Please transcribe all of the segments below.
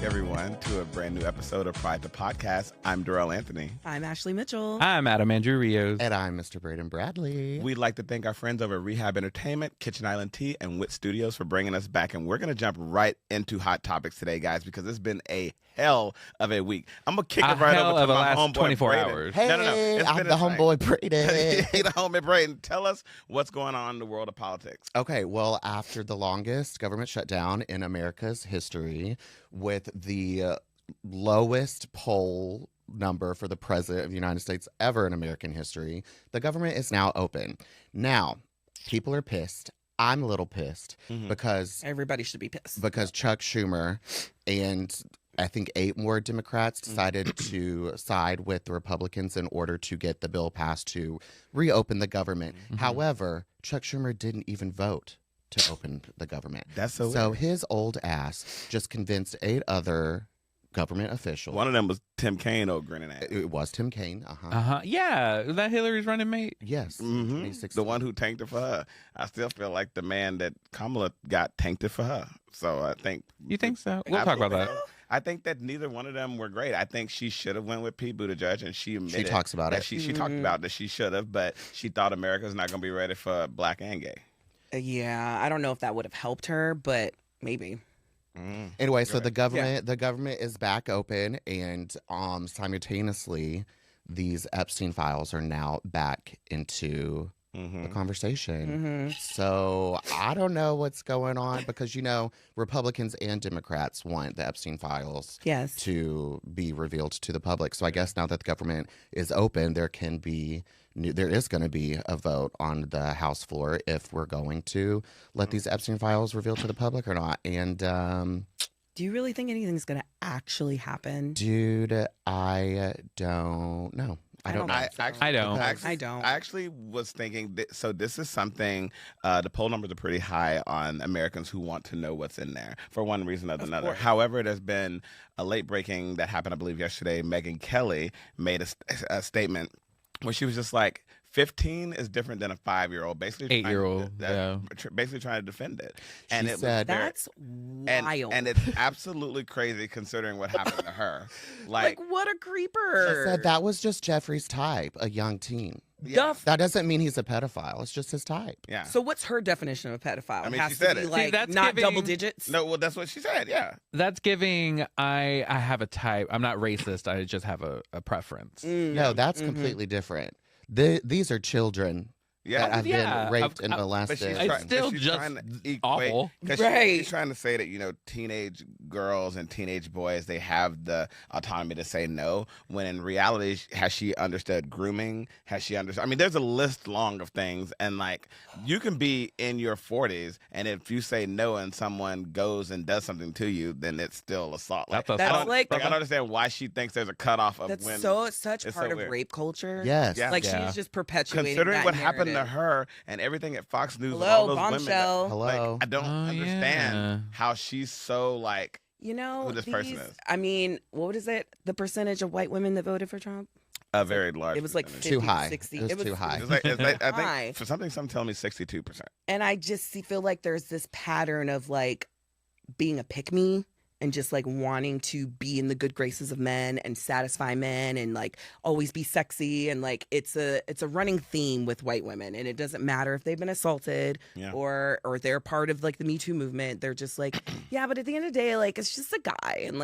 Everyone, to a brand new episode of Pride to Podcast. I'm Dorell Anthony. I'm Ashley Mitchell. I'm Adam Andrew Rios. And I'm Mr. Braden Bradley. We'd like to thank our friends over at Rehab Entertainment, Kitchen Island Tea, and Wit Studios for bringing us back. And we're going to jump right into hot topics today, guys, because it's been a hell of a week. I'm going to kick it right over to my homeboy 24 Braden. hours. Hey, No. I'm the homeboy Braden. Hey, the homie Braden. Tell us what's going on in the world of politics. Okay, well, after the longest government shutdown in America's history, with the lowest poll number for the president of the United States ever in American history, the government is now open. Now, people are pissed. I'm a little pissed because everybody should be pissed. Because Chuck Schumer and I think 8 more Democrats decided to side with the Republicans in order to get the bill passed to reopen the government. However, Chuck Schumer didn't even vote to open the government. That's so So weird. his old ass just convinced 8 other government officials. One of them was Tim Kaine, old grinning ass. It was Tim Kaine. Uh-huh. Yeah, that Hillary's running mate. Yes. The 2016. one who tanked it for her. I still feel like the man that Kamala got tanked it for her. So I think... You think so? We'll talk about that. I think that neither one of them were great. I think she should have went with Pete Buttigieg, and she admitted talks about that it. She talked about that she should have, but she thought America's not going to be ready for black and gay. Yeah, I don't know if that would have helped her, but maybe. Anyway, so the government is back open, and simultaneously, these Epstein files are now back into the conversation. So I don't know what's going on because, Republicans and Democrats want the Epstein files to be revealed to the public. So I guess now that the government is open, there is going to be a vote on the House floor if we're going to let these Epstein files revealed to the public or not. And do you really think anything's going to actually happen? Dude, I don't know. I don't know. I don't. I actually was thinking, so this is something, the poll numbers are pretty high on Americans who want to know what's in there for one reason or another. Course. However, there's been a late breaking that happened, I believe, yesterday. Megyn Kelly made a statement where she was just like, 15 is different than a 5-year-old. Basically, 8-year-old. Basically trying to defend it. And it said that's wild. And it's absolutely crazy considering what happened to her. Like what a creeper. She said that was just Jeffrey's type, a young teen. Yeah. That doesn't mean he's a pedophile. It's just his type. Yeah. So what's her definition of a pedophile? I mean, it has she said to be it. like See, that's not giving- double digits. No, well, that's what she said. Yeah. That's giving, I have a type. I'm not racist. I just have a preference. No, that's completely different. These are children that have been raped and molested. It's still just awful. She's trying to say that, teenage girls and teenage boys, they have the autonomy to say no, when in reality, has she understood grooming? Has she understood? I mean, there's a list long of things, and you can be in your 40s, and if you say no and someone goes and does something to you, then it's still assault. I don't understand why she thinks there's a cutoff of when. That's such part of weird. rape culture. Yes. She's just perpetuating Considering that what narrative. happened to her and everything at Fox News, Hello, all those bombshell. women. I don't understand how she's so who this person is. I mean, what is it? The percentage of white women that voted for Trump? A very large. It was like percentage. 50, Too high. 60. It was too high. I high. think for something telling me 62%. And I just feel like there's this pattern of being a pick-me and just wanting to be in the good graces of men and satisfy men and always be sexy, and it's a running theme with white women, and it doesn't matter if they've been assaulted or they're part of the Me Too movement. They're just yeah, but at the end of the day, it's just a guy, and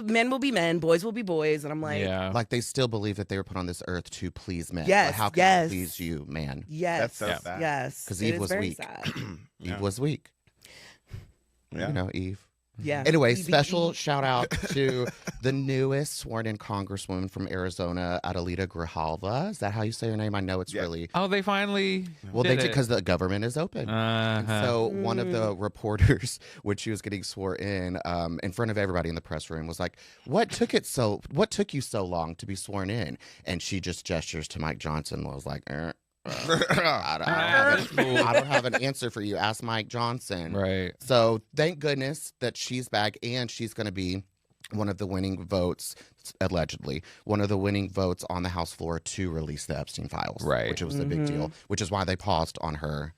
men will be men, boys will be boys, and I'm they still believe that they were put on this earth to please men. Yes, how can I please you, man? Yes, that's so sad. Yes, because Eve was weak. Sad. Eve was weak. Yeah. Eve. Yeah. Anyway, BBE. special shout out to the newest sworn-in Congresswoman from Arizona, Adelita Grijalva. Is that how you say her name? I know it's really Oh, they finally. well. They did it. because the government is open. And so one of the reporters, when she was getting sworn in front of everybody in the press room, was like, What took you so long to be sworn in?" And she just gestures to Mike Johnson. And was like, I don't have an answer for you. Ask Mike Johnson. Right. So thank goodness that she's back, and she's going to be one of the winning votes, allegedly, one of the winning votes on the House floor to release the Epstein files. Right. Which was a big deal, which is why they paused on her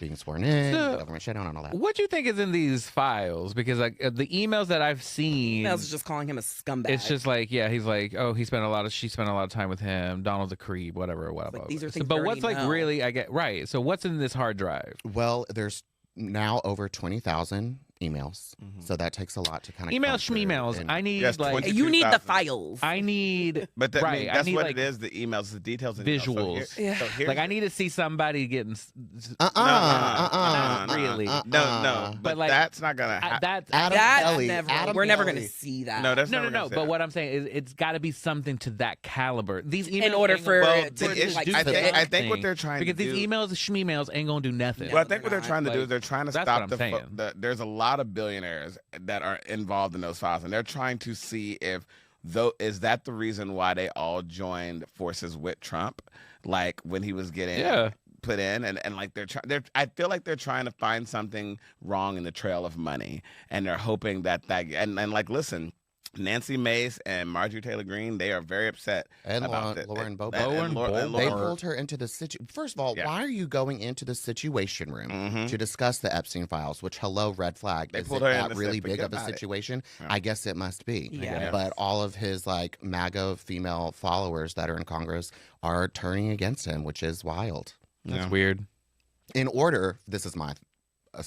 being sworn in, So, government shutdown, and all that. What do you think is in these files? Because like the emails that I've seen, Emails is just calling him a scumbag. it's just like, yeah, he's like, oh, she spent a lot of time with him. Donald's a creep, whatever. like, these are things but we what's already like know. really? I get right. So what's in this hard drive? Well, there's now over 20,000 emails, so that takes a lot to kind of Emails, schmeemails. I need Yes, like 20 You need the 22,000. files. I need But that, I right. mean, that's I need what like it is. The emails, the details, and visuals. So here's like I need to see somebody getting no, really. no. But like, that's not gonna happen. that's Adam that Kelly. never. Adam We're never Kelly. going to see that. No, that's no. never gonna say But that. what I'm saying is, it's got to be something to that caliber. These emails In order ain't for gonna- Well, it to the do, issue- like, I think something. what they're trying because to do. these emails, schmeemails, ain't gonna do nothing. No. Well, I think what they're not. trying to do Like, is they're trying to that's stop what I'm saying. there's a lot of billionaires that are involved in those files, and they're trying to see if is that the reason why they all joined forces with Trump, like when he was getting put in, and like they're I feel like they're trying to find something wrong in the trail of money, and they're hoping that and like listen. Nancy Mace and Marjorie Taylor Greene, they are very upset And about Lauren Boebert. and Lauren They Boebert. pulled her into the situation. First of all, Yeah. why are you going into the Situation Room Mhm. to discuss the Epstein files? Which, hello, red flag. They Is pulled it her in that and really said, big "Forget of a about it." situation? Yeah. I guess it must be. Yeah. But all of his like MAGA female followers that are in Congress are turning against him, which is wild. That's weird. In order,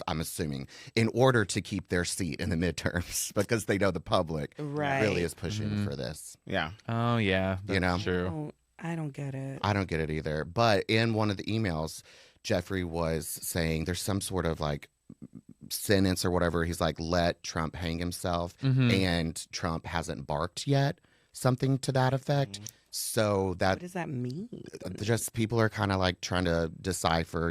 I'm assuming, in order to keep their seat in the midterms, because they know the public Right. really is pushing for this. Yeah. Oh yeah, You know? that's true. Oh, I don't get it. I don't get it either. But in one of the emails, Jeffrey was saying there's some sort of like sentence or whatever. He's like, let Trump hang himself. And Trump hasn't barked yet. Something to that effect. So What that does that mean? just people are kind of like trying to decipher,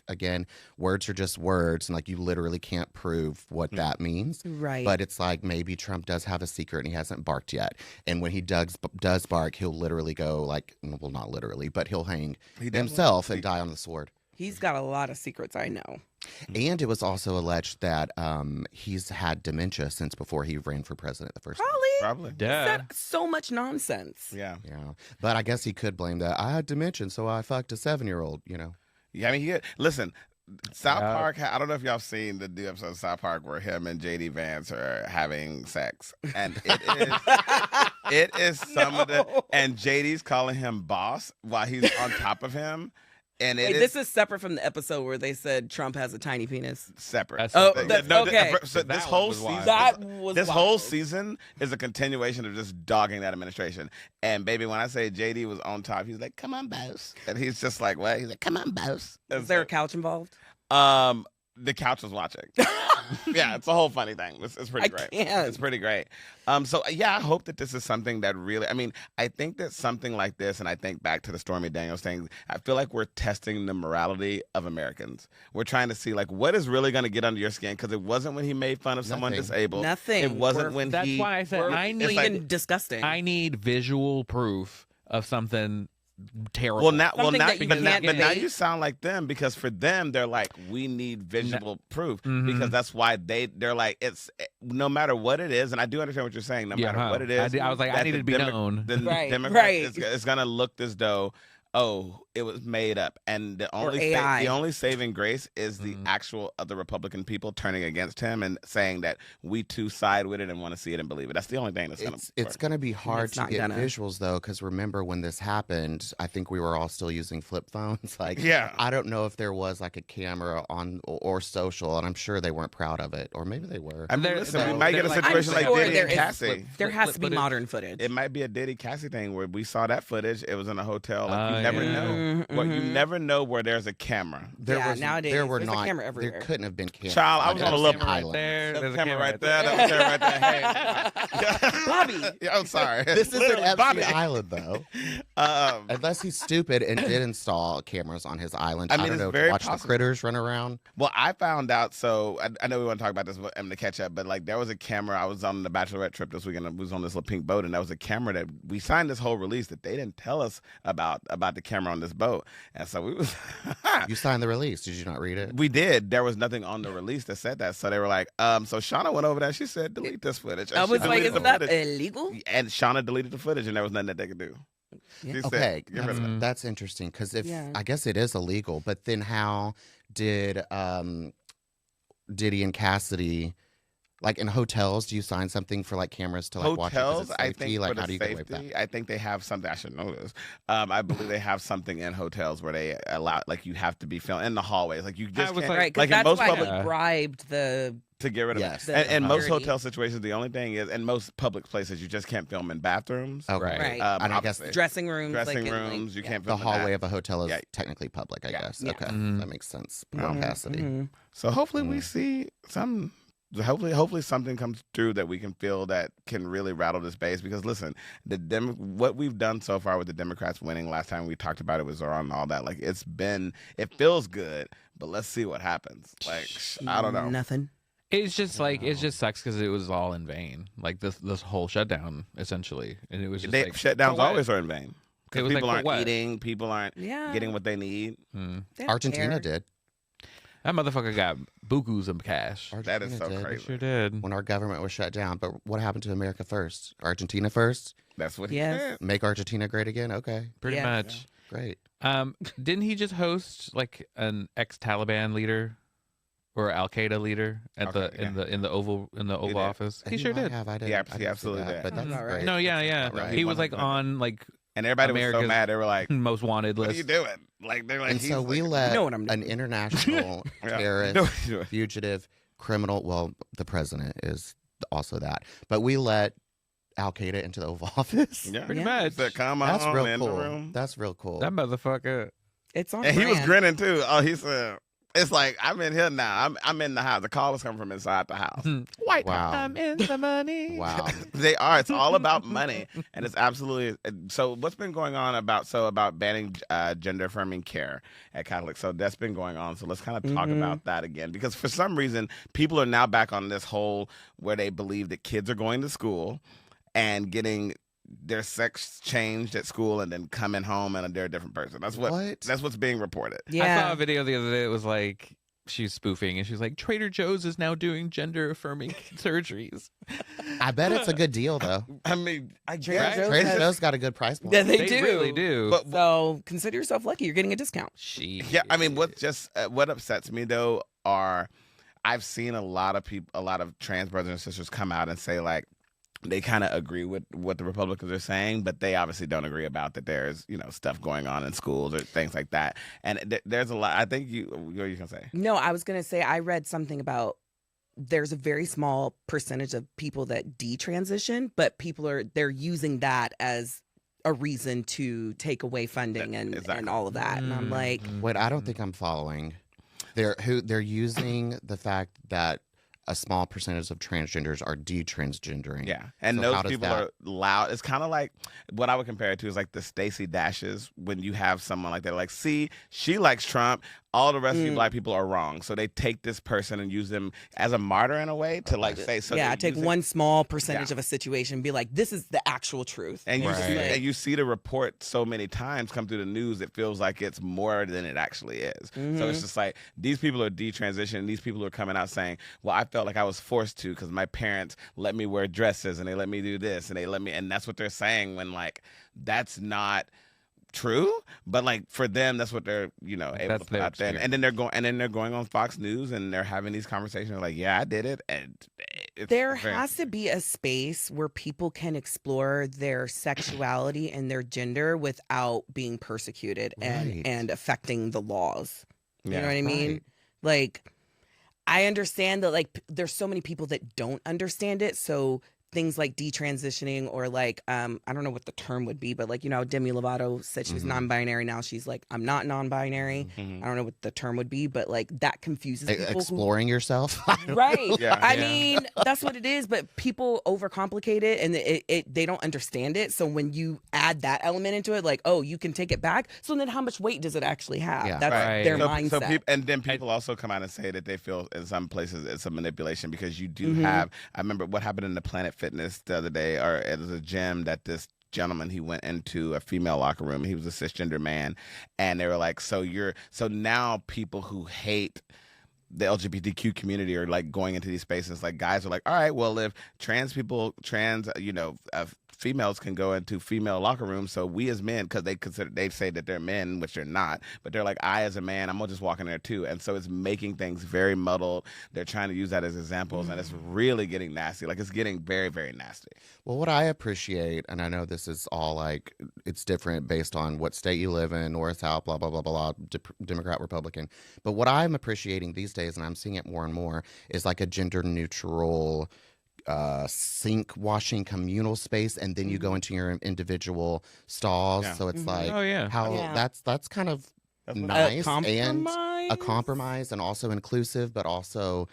again, words are just words. And like you literally can't prove what that means. Right. But it's like maybe Trump does have a secret and he hasn't barked yet. And when he does bark, he'll literally go like, well, not literally, but he'll hang himself and die on the sword. He's got a lot of secrets, I know. And it was also alleged that he's had dementia since before he ran for president the first time. Probably. Yeah. Said so much nonsense. Yeah. Yeah. But I guess he could blame that. I had dementia, so I fucked a 7-year-old, Yeah, I mean, listen, South Yeah. Park, I don't know if y'all seen the new episode of South Park where him and JD Vance are having sex. And it is some of the, and JD's calling him boss while he's on top of him. And Wait, this is separate from the episode where they said Trump has a tiny penis. separate. That's okay. So That this one whole was wild. season, That was this wild. whole season is a continuation of just dogging that administration. And baby, when I say JD was on top, he's like, "Come on, boss," and he's just like, "What?" He's like, "Come on, boss." Is there a couch involved? The couch was watching. Yeah, it's a whole funny thing. It's pretty great. can't. It's pretty great. So yeah, I hope that this is something that really. I mean, I think that something like this, and I think back to the Stormy Daniels thing. I feel like we're testing the morality of Americans. We're trying to see like what is really going to get under your skin, because it wasn't when he made fun of someone Nothing. disabled. Nothing. It wasn't We're- when That's he. why I said I It's need even disgusting. I need visual proof of something terrible. Well, now, Something that you but can't now debate. you sound like them, because for them they're like, we need visual proof, Mhm. because that's why they're like, it's no matter what it is, and I do understand what you're saying. No matter what it is, I was like, I that need the to be known. The Right, Democrats right. is gonna look as though, oh, it was made up, and the only AI. the only saving grace is the Mhm. actual of the Republican people turning against him and saying that we too side with it and want to see it and believe it. That's the only thing that's gonna. It's going to be hard It's to not get gonna. visuals, though, because remember when this happened, I think we were all still using flip phones. Like, Yeah. I don't know if there was like a camera on or social, and I'm sure they weren't proud of it, or maybe they were. I mean, They're- listen, we so might get a they're like- situation I'm like sure Diddy there and is Cassie. There has to be footage. modern footage. It might be a Diddy Cassie thing where we saw that footage. It was in a hotel. Like, you never know. Well, you never know where there's a camera. Nowadays there were there's a not. camera everywhere. There couldn't have been cameras. Child, I was on a little island. There's a camera right there. That was there right there. Hey, Bobby. Yeah, I'm sorry. This is an Literally, Epstein Bobby. Island, though. Unless he's stupid and did install cameras on his island. I mean, don't it's know, very to watch possible. the critters run around. Well, I found out. So I know we want to talk about this, but I'm gonna catch up. But like, there was a camera. I was on the bachelorette trip this weekend. I was on this little pink boat, and there was a camera that we signed this whole release that they didn't tell us about the camera on this boat. And so we was. You signed the release. Did you not read it? We did. There was nothing on the release that said that. So they were like, so Shauna went over there. She said, delete this footage. And I she was like, deleted isn't the that footage. illegal? And Shauna deleted the footage, and there was nothing that they could do. She said, Okay, "Get rid of it." that's interesting because if Yeah. I guess it is illegal, but then how did Diddy and Cassidy, like in hotels, do you sign something for like cameras to like watch it 'cause Hotels, it's I safety? think Like for the how do you get away with safety, that? I think they have something. I should know this. I believe they have something in hotels where they allow, like, you have to be filmed in the hallways. Like, you just was can't, like- Right, because like in that's most why public he bribed the. to get rid of Yes. it. And most security. hotel situations, the only thing is, in most public places, you just can't film in bathrooms. Okay. Right. And I guess obviously. Dressing rooms, dressing like, rooms, you can't the film in hallway that. of a hotel is Yeah. technically public, I Yeah. guess. Yeah. Okay, Mhm. that makes sense. Mhm. Capacity. Mhm. So hopefully Mm. we see some. Hopefully something comes through that we can feel that can really rattle this base. Because listen, what we've done so far with the Democrats winning, last time we talked about it was around all that. Like, it feels good, but let's see what happens. Like, I don't know. Nothing. It's just like it just sucks because it was all in vain. Like this whole shutdown essentially, and it was just like Shutdowns for what? always are in vain. It Because was like, people for aren't what? eating, people aren't Yeah. getting what they need. Mm. They don't Argentina care. did. That motherfucker got bukus of cash. That is Argentina so did. They crazy. sure did. When our government was shut down. But what happened to America first? Argentina first? That's what he Yes. said. Make Argentina great again? Okay, Pretty Yeah. much. great. Didn't he just host like an ex-Taliban leader or Al Qaeda leader at Okay, in the Oval did. Office? He sure might did. Have. I didn't, He I didn't see absolutely that, did. But that's All right. great. No, yeah. Right. He was like 100%. on like And everybody was so America's mad. They were like, most wanted what are list. you doing? Like, they're like, And he's so we like, let know what I'm an doing. international Yeah. terrorist, No, what you doing? fugitive, criminal. Well, the president is also that, but we let Al Qaeda into the Oval Office. Yeah. Pretty Yeah. much. Said, come That's on real in cool. the room. That's real cool. That motherfucker. It's on. And he was brand. grinning too. Oh, he said, it's like, I'm in here now. I'm in the house. The call was coming from inside the house. White. Wow. I'm in the money. Wow. They are. It's all about money, and it's absolutely. So, what's been going on about banning gender affirming care at Catholics? So that's been going on. So let's kind of talk about that again, because for some reason people are now back on this whole where they believe that kids are going to school and getting their sex changed at school and then coming home and they're a different person. That's What? That's what's being reported. I saw Yeah. a video the other day. It was like she's spoofing, and she's like, Trader Joe's is now doing gender affirming surgeries. I bet it's a good deal though. I mean, I Trader guess. Joe's Trader has- Joe's got a good price point. Yeah, they do. really do. But So consider yourself lucky. You're getting a discount. yeah, I mean, what upsets me though are I've seen a lot of trans brothers and sisters come out and say like they kind of agree with what the Republicans are saying, but they obviously don't agree about that there's stuff going on in schools or things like that. And there's a lot. I think what are you gonna say? No, I was gonna say I read something about there's a very small percentage of people that detransition, but they're using that as a reason to take away funding and Exactly. all of that. And I'm like, Wait, I don't think I'm following. They're using the fact that a small percentage of transgenders are detransgendering. Yeah, and So those how does people that- are loud. It's kind of like what I would compare it to is like the Stacey Dashes when you have someone like that. Like, see, she likes Trump. All the rest of you black people are wrong. So they take this person and use them as a martyr in a way to like say. So yeah, they take use it- one small percentage Yeah. of a situation and be like, this is the actual truth. And you Right. see, Like- and you see the report so many times come through the news, it feels like it's more than it actually is. So it's just like these people are detransitioning. These people are coming out saying, "Well, I felt like I was forced to because my parents let me wear dresses and they let me do this and they let me," and that's what they're saying when like that's not true, but like for them, that's what they're able That's to put their out there, excuse. and then they're going on Fox News and they're having these conversations like, "Yeah, I did it," and it's There very- has to be a space where people can explore their sexuality and their gender without being persecuted Right. and affecting the laws. You Yeah. know what I mean? Right. Like, I understand that like there's so many people that don't understand it, so things like detransitioning or like I don't know what the term would be, but like, you know, Demi Lovato said she was non-binary. Now she's like, I'm not non-binary. I don't know what the term would be, but like that confuses people. Exploring yourself. Right. Yeah. I mean, that's what it is, but people overcomplicate it and they don't understand it. So when you add that element into it, like, oh, you can take it back. So then how much weight does it actually have? Yeah. That's Right. their So mindset. and then people also come out and say that they feel in some places it's a manipulation because you do have. I remember what happened in the Planet Fitness the other day, or it was a gym that this gentleman, he went into a female locker room. He was a cisgender man, and they were like, so now people who hate the LGBTQ community are like going into these spaces. Like guys are like, all right, well, if trans females can go into female locker rooms, so we as men, because they say that they're men, which they're not, but they're like, I as a man, I'm gonna just walk in there too. And so it's making things very muddled. They're trying to use that as examples, and it's really getting nasty. Like it's getting very, very nasty. Well, what I appreciate, and I know this is all like, it's different based on what state you live in, North, South, blah, blah, blah, blah, blah, Democrat, Republican. But what I'm appreciating these days, and I'm seeing it more and more, is like a gender neutral sink washing communal space, and then you go into your individual stalls. Yeah. So it's like, how that's kind of nice and a compromise, and also inclusive, but also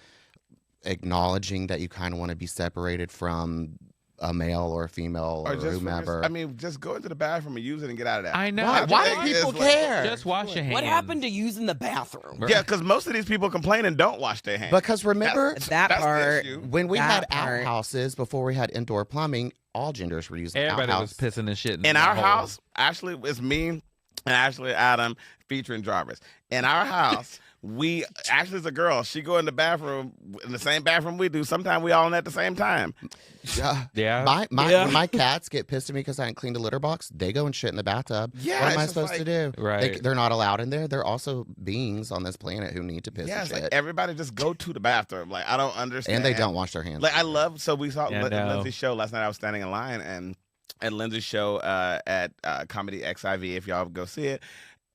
acknowledging that you kind of want to be separated from a male or a female or whomever. Just go into the bathroom and use it and get out of that. I know. Why do people care? Just wash your hands. What happened to using the bathroom? Yeah, because most of these people complain and don't wash their hands. Because remember That that's the part. issue. when we had part. outhouses before we had indoor plumbing, all genders were using Everybody outhouse. was pissing and shitting. In the our hole. house, Ashley, it's me and Ashley Adam featuring Jarvis. In our house, Ashley's a girl. She go in the bathroom, in the same bathroom we do. Sometimes we all in at the same time. Yeah. When my cats get pissed at me because I ain't cleaned a litter box, they go and shit in the bathtub. Yeah, what am it's I just supposed to do? Right. They're not allowed in there. They're also beings on this planet who need to piss Yeah, and it's shit. like everybody just go to the bathroom. Like, I don't understand. And they don't wash their hands. Like, I love, so we saw Yeah, no. Lindsay's show last night. I was standing in line, and at Lindsay's show at Comedy XIV, if y'all go see it,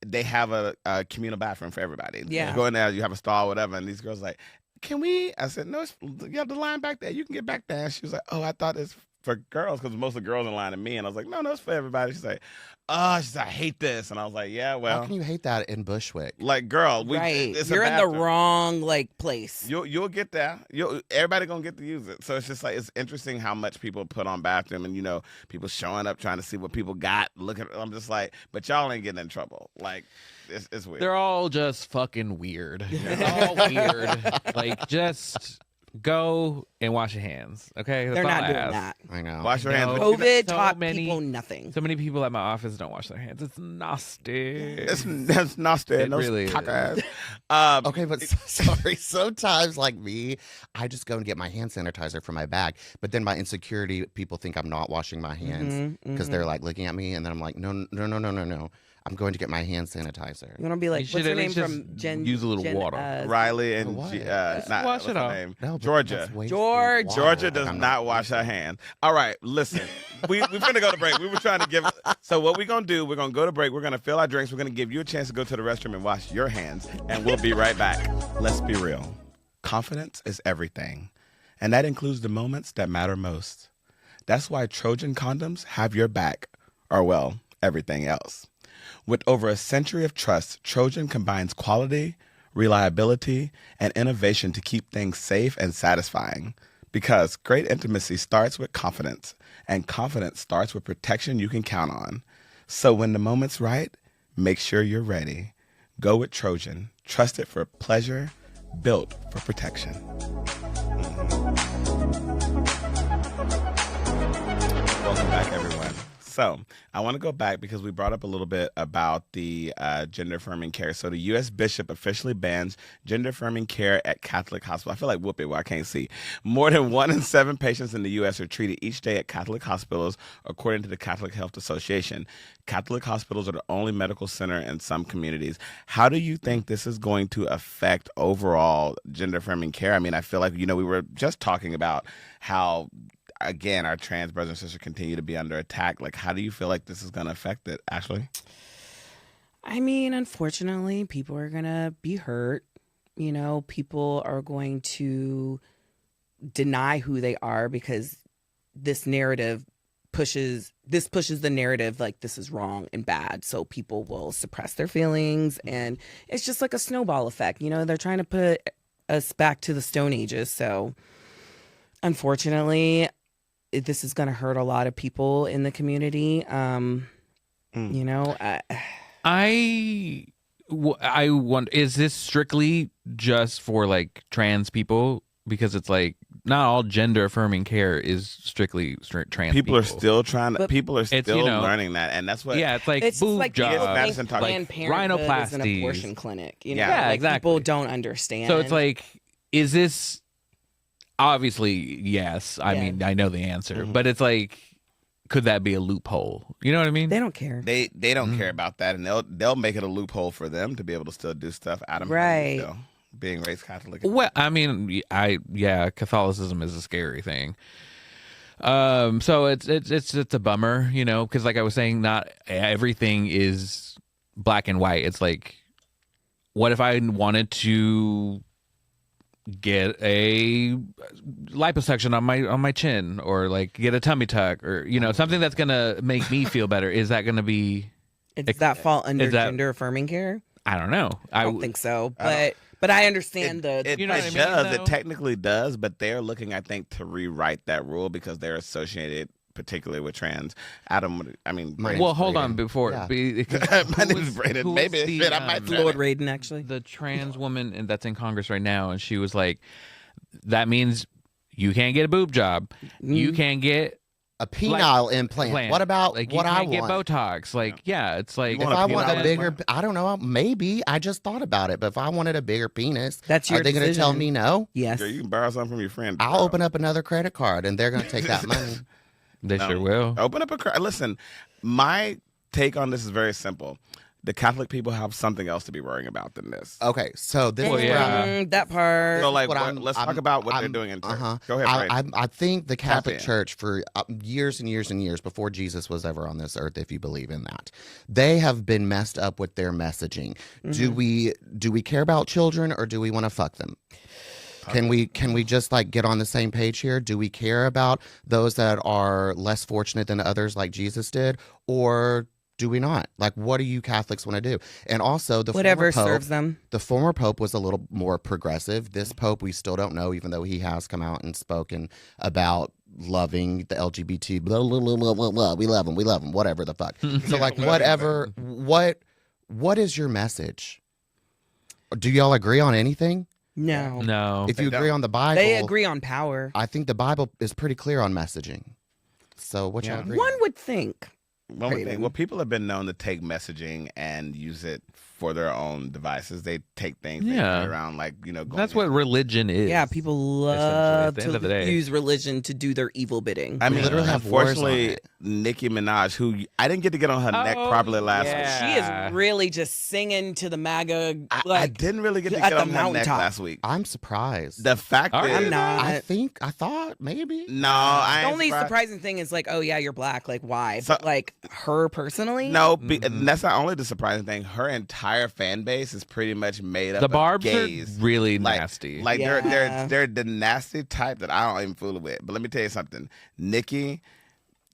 they have a communal bathroom for everybody. Yeah. You go in there, you have a stall, whatever, and these girls like, can we? I said, no, you have the line back there. You can get back there. And she was like, oh, I thought it's for girls, because most of the girls in line are me. And I was like, no, it's for everybody. She's like, oh, I hate this. And I was like, yeah, well. How can you hate that in Bushwick? Like, girl, Right. it's a You're in the bathroom. wrong like place. You'll get there. Everybody gonna get to use it. So it's just like, it's interesting how much people put on bathroom, and people showing up trying to see what people got. I'm just like, but y'all ain't getting in trouble. Like, it's weird. They're all just fucking weird. They're all weird. Like, just go and wash your hands. Okay, They're not doing that. I know. Wash your hands. No. but you COVID so taught many- people nothing. So many people at my office don't wash their hands. It's nasty. That's nasty. It No really is. cock-ass. Okay, but sorry. Sometimes, like me, I just go and get my hand sanitizer from my bag. But then my insecurity, people think I'm not washing my hands because they're like looking at me, and then I'm like, no. I'm going to get my hand sanitizer. You want to be like, You what's should her at name least just from Gen? use a little Gen, water. Riley and What? not, wash what's it her off. name? No, but Georgia. that's wasting George. water. Georgia does I'm not wash her hands. All right, listen. We're going to go to break. We were trying to give. So what we're going to do, we're going to go to break. We're going to fill our drinks. We're going to give you a chance to go to the restroom and wash your hands. And we'll be right back. Let's be real. Confidence is everything. And that includes the moments that matter most. That's why Trojan condoms have your back, or well, everything else. With over a century of trust, Trojan combines quality, reliability, and innovation to keep things safe and satisfying. Because great intimacy starts with confidence, and confidence starts with protection you can count on. So when the moment's right, make sure you're ready. Go with Trojan. Trust it for pleasure, built for protection. Welcome back, everyone. So I want to go back because we brought up a little bit about the gender affirming care. So the U.S. Bishop officially bans gender affirming care at Catholic hospitals. I feel like whoop it, well, I can't see. More than 1 in 7 patients in the U.S. are treated each day at Catholic hospitals, according to the Catholic Health Association. Catholic hospitals are the only medical center in some communities. How do you think this is going to affect overall gender affirming care? I mean, I feel like, we were just talking about how, again, our trans brothers and sisters continue to be under attack. Like, how do you feel like this is going to affect it, Ashley? I mean, unfortunately, people are going to be hurt. People are going to deny who they are because this narrative pushes the narrative like this is wrong and bad, so people will suppress their feelings, and it's just like a snowball effect. They're trying to put us back to the Stone Ages. So unfortunately, this is going to hurt a lot of people in the community. I wonder, is this strictly just for like trans people? Because it's like not all gender affirming care is strictly trans people. People are still trying to. But People are still you know, learning that, and that's what. Yeah, it's like it's just boob like people jobs, Madison think talk- Planned Parenthood is an rhinoplasties. abortion clinic. Yeah. Yeah, like, exactly. People don't understand. So it's like, is this obviously yes? I Yeah. mean, I know the answer, Mhm. but it's like, could that be a loophole? You know what I mean? they don't care. They don't care about that, and they'll make it a loophole for them to be able to still do stuff. Adam, how do you Right. feel being raised Catholic. Well, I mean, Catholicism is a scary thing. So it's a bummer, because like I was saying, not everything is black and white. It's like, what if I wanted to get a liposuction on my chin, or like get a tummy tuck, or something that's gonna make me feel better? Is that gonna be? Does that fall under is that- gender affirming care? I don't know. I don't think so, but I understand It You know what I mean, does. though? It technically does, but they're looking, I think, to rewrite that rule because they're associated particularly with trans. Adam, I mean, My Well, name's hold on Braden. before. Yeah. My name is Braden. Maybe shit, I might Lord Raiden actually. The trans woman that's in Congress right now, and she was like, that means you can't get a boob job. You can't get A penile implant. What about like what you I can't get want? Botox. Like, yeah, it's like You If want I a want a penile bigger, implant? I don't know, maybe. I just thought about it. But if I wanted a bigger penis, That's your are they going to tell decision. me no? Yes. Girl, you can borrow something from your friend. I'll open up another credit card and they're going to take that money. they No. sure will. Open up a. Listen, my take on this is very simple. The Catholic people have something else to be worrying about than this. Okay, so this Well, is where yeah. That part. So, like, what let's talk about what they're doing in church. Go ahead, Brady. I think the Catholic in. Church for years and years and years before Jesus was ever on this earth, if you believe in that, they have been messed up with their messaging. Do we care about children, or do we want to fuck them? Can we just like get on the same page here? Do we care about those that are less fortunate than others, like Jesus did, or do we not? Like, what do you Catholics want to do? And also, Whatever former serves Pope, them. the former Pope was a little more progressive. This Pope, we still don't know, even though he has come out and spoken about loving the LGBT. Blah, blah, blah, blah, blah, blah. We love them, whatever the fuck. So, like, whatever. What is your message? Do y'all agree on anything? No. No. If you They agree don't. on the Bible, They agree on power. I think the Bible is pretty clear on messaging. So what y'all Yeah. agree? One on? would think. One would think, Brayden. well, people have been known to take messaging and use it for their own devices. They take things they Yeah. carry around, like, going That's what religion is. Yeah, people essentially, love at the end of the to day. use religion to do their evil bidding. I mean, literally have wars on unfortunately, it. Nicki Minaj, who I didn't get to get on her neck Oh, properly last week. yeah. She is really just singing to the MAGA. I Like, didn't really get to at get the on her neck mountaintop. last week. I'm surprised. The fact All is, right. I'm not. I thought maybe. no, I The ain't only surprised. surprising thing is like, oh yeah, you're black. Like, why? So- But like her personally, No, Mm-hmm. and that's not only the surprising thing. Her entire fan base is pretty much made up The of Barbs gays. are really Like- nasty. Like Yeah. they're the nasty type that I don't even fool with. But let me tell you something. Nikki,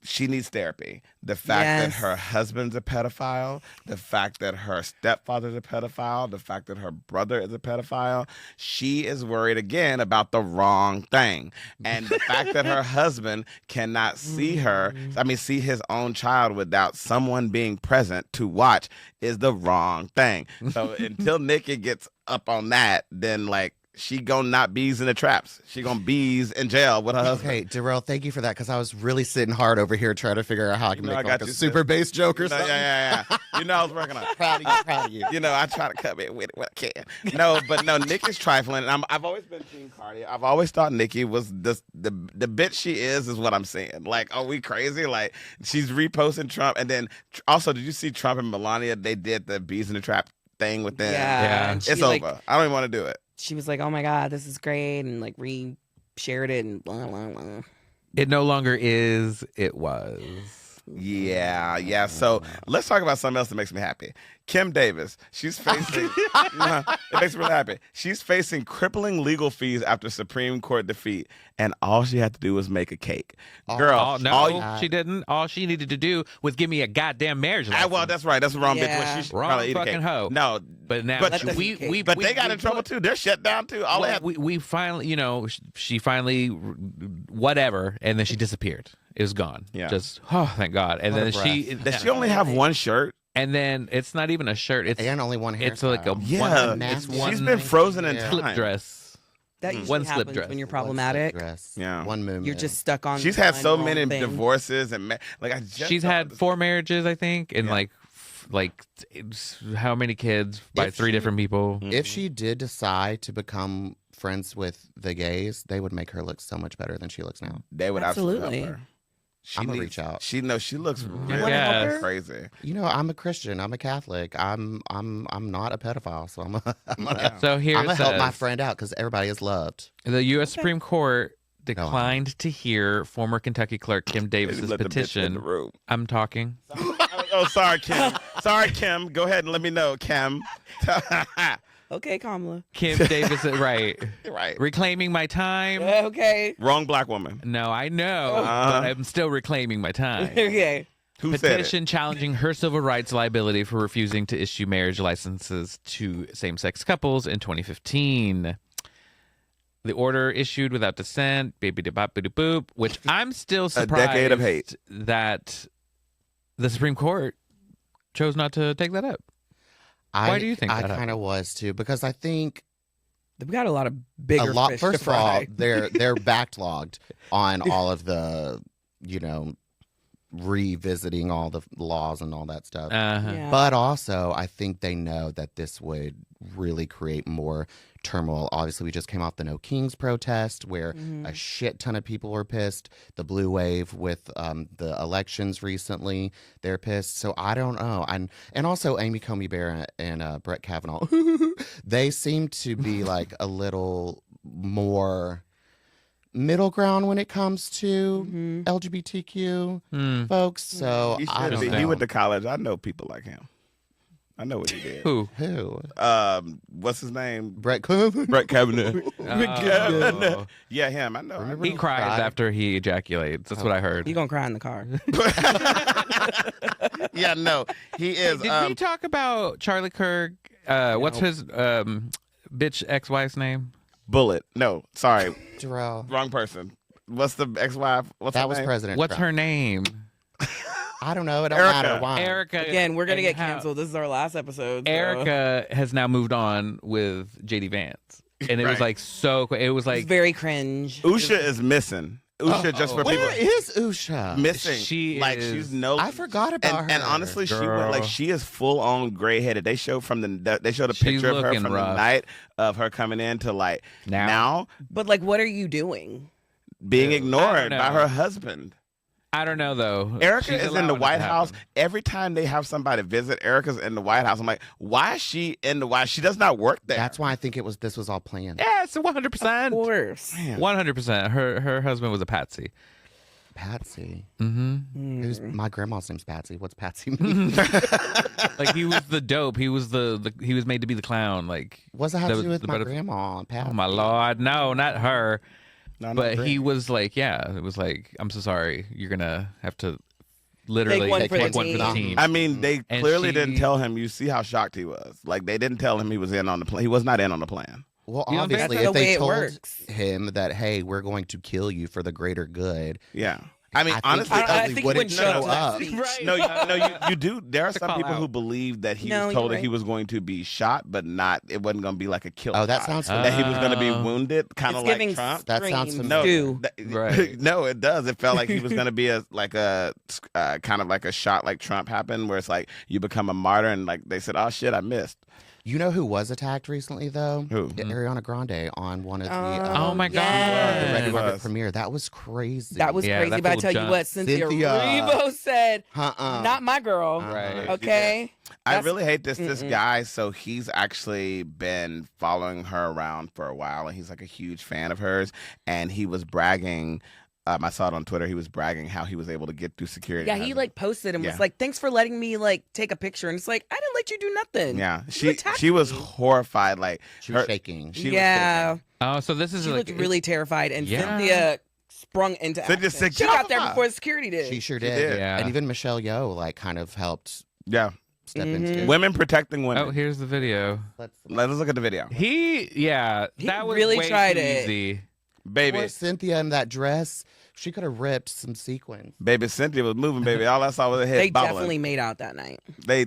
she needs therapy. The fact that Yes. her husband's a pedophile, the fact that her stepfather's a pedophile, the fact that her brother is a pedophile, she is worried again about the wrong thing. And the fact that her husband cannot see her, see his own child without someone being present to watch is the wrong thing. So until Nikki gets up on that, then like she gonna not bees in the traps. She gonna bees in jail with her husband. Okay, Dorell, thank you for that because I was really sitting hard over here trying to figure out how I can You know I make got like a you, sis. super bass joke or No, something. yeah. You know I was working on it. Proud of you, proud of you. You know, I try to come in with it when I can. No, but no, Nick is trifling. And I've always been Team Cardi. I've always thought Nikki was the bitch she is what I'm saying. Like, are we crazy? Like, she's reposting Trump. And then also, did you see Trump and Melania? They did the bees in the trap thing with them. Yeah. and she, It's like, over. I don't even want to do it. She was like, "Oh my god, this is great," and like re-shared it and blah blah blah. It no longer is. It was. Yeah. So let's talk about something else that makes me happy. Kim Davis. She's facing. It makes me really happy. She's facing crippling legal fees after Supreme Court defeat, and all she had to do was make a cake. Girl, Oh, no, she didn't. All she needed to do was give me a goddamn marriage license. well, that's right. That's the wrong bitch. Yeah. Well, she Wrong probably eat a fucking cake. hoe. No, But now But they got in trouble too. They're shut down too. All they had. We finally, she finally, whatever, and then she disappeared. It was gone. Yeah. Just, oh, thank God. And then Does she only have one shirt? and then it's not even a shirt. It's And only one hair. It's like a Yeah, one, it's nasty. one she's been frozen in Yeah. slip time. dress. That usually One slip happens dress. when you're One problematic. slip dress. Yeah. One movement. You're just stuck on. She's had one so wrong many thing. divorces and like I just She's don't had understand. 4 marriages, I think, and Yeah. like how many kids by If 3 she- different people. If she did decide to become friends with the gays, they would make her look so much better than she looks now. They would absolutely Absolutely. help her. She I'ma needs- reach out. She looks really wanna help her? crazy. You know, I'm a Christian. I'm a Catholic. I'm not a pedophile, so I'm gonna So here I'm it gonna help my says, friend out because everybody is loved. the U.S. Okay. Supreme Court on. declined to hear former Kentucky clerk Kim Davis's Let the bitch in petition. the room. I'm talking. Oh, sorry, Kim. Sorry, Kim. Go ahead and let me know, Kim. Okay, Kamala. Kim Davis, right? Right. Reclaiming my time. Okay. Wrong black woman. No, I know, Uh-huh. but I'm still reclaiming my time. Okay. Who said it? Petition challenging her civil rights liability for refusing to issue marriage licenses to same-sex couples in 2015. The order issued without dissent, boop, which I'm still surprised decade of hate. that the Supreme Court chose not to take that up. Why do you think I that kind of was too? Because I think We've got a lot of bigger a lot. fish First to of all, fry. they're backlogged on all of the, revisiting all the laws and all that stuff. Uh-huh. Yeah. But also, I think they know that this would really create more turmoil. Obviously, we just came off the No Kings protest where a shit ton of people were pissed. The blue wave with the elections recently, they're pissed. So I don't know. And also Amy Coney Barrett and Brett Kavanaugh, they seem to be like a little more middle ground when it comes to LGBTQ folks. So He I should don't be. know. He went to college. I know people like him. I know what he did. Who? Who? What's his name? Brett Kavanaugh. Brett Kavanaugh. Oh. Yeah, him. I know. Remember He him cries cry? after he ejaculates. That's what I heard. You gonna cry in the car? Yeah, no. He is. Did we talk about Charlie Kirk? What's his bitch ex-wife's name? Bullet. No, sorry. Dorell. Wrong person. What's the ex-wife? What's That her was name? President What's Trump. her name? I don't know. It don't Erica. matter. Why? Erica. Again, we're gonna and get how- canceled. This is our last episode. so- Erica has now moved on with JD Vance, and it was Right. like so. It was It's like very cringe. Usha is missing. Usha, just for people. Where is Usha? Missing. She like is- she's no. I forgot about her. And honestly, she went Girl. like she is full on gray headed. They showed they showed a She's picture of her looking from the rough. night of her coming in to like Now. now But like, what are you doing? being I ignored don't by know. her husband. I don't know though. Erica She's is in the allowing it White to House. happen. Every time they have somebody visit, Erica's in the White House. I'm like, why is she in the White? She does not work there. That's why I think this was all planned. Yes, Of 100%. course. 100%. Her husband was a patsy. Patsy. Mm-hmm. Who's my grandma's name's Patsy? What's Patsy mean? Like he was the dope. He was he was made to be the clown. Like What's that have that to do was with my the- grandma? Patsy. Oh my lord, no, not her. No, But great. he was like, yeah, it was like, I'm so sorry. You're gonna have to literally Take one for the take one for the team. team. I mean, they And clearly she- didn't tell him. You see how shocked he was. Like they didn't tell him he was in on the plan. He was not in on the plan. Well, You don't think obviously, that's if the way they it told works? him that, hey, we're going to kill you for the greater good, Yeah. I mean, I think honestly, I Ugly think he wouldn't wouldn't show show up to that up. speech. Right. no, you do. There are To some call people out. who believe that he No, was you're told that right. he was going to be shot, but not. It wasn't going to be like a kill. Oh, that shot. sounds that he was going to be Oh. wounded, kind It's of like giving Trump. That sounds screams, No, too. Right. no, it does. It felt like he was going to be a kind of like a shot like Trump happened, where it's like you become a martyr, and like they said, "Oh shit, I missed." You know who was attacked recently, though? Who? Ariana Grande on one of the Oh my God. the Red Yes. Carpet premiere. That was crazy. That was Yeah, crazy. that But I fool tell you jumped. what, Cynthia Cynthia. Erivo said, Uh-uh. "Not my girl." Right. Okay. I That's- really hate this guy. So he's actually been following her around for a while, and he's like a huge fan of hers. And he was bragging I saw it on Twitter. He was bragging how he was able to get through security. Yeah, he like posted and was Yeah. like, "Thanks for letting me like take a picture." And it's like, I didn't let you do nothing. Yeah, You attacked she was me. horrified. Like She was shaking. She was Yeah, shaking. Oh, so this is she like looked really terrified, and Yeah. Cynthia sprung into Cynthia action. said, She "Get got off there of her." before security did. She sure She did. did. Yeah. And even Michelle Yeoh like kind of helped Yeah, step Mhm. into it. women protecting women. Oh, here's the video. Let's Let's look at the video, He that was really way tried too it. easy. baby. Poor Cynthia in that dress. She could have ripped some sequins. Baby, Cynthia was moving, baby. All I saw was her head They bobbling. definitely made out that night. They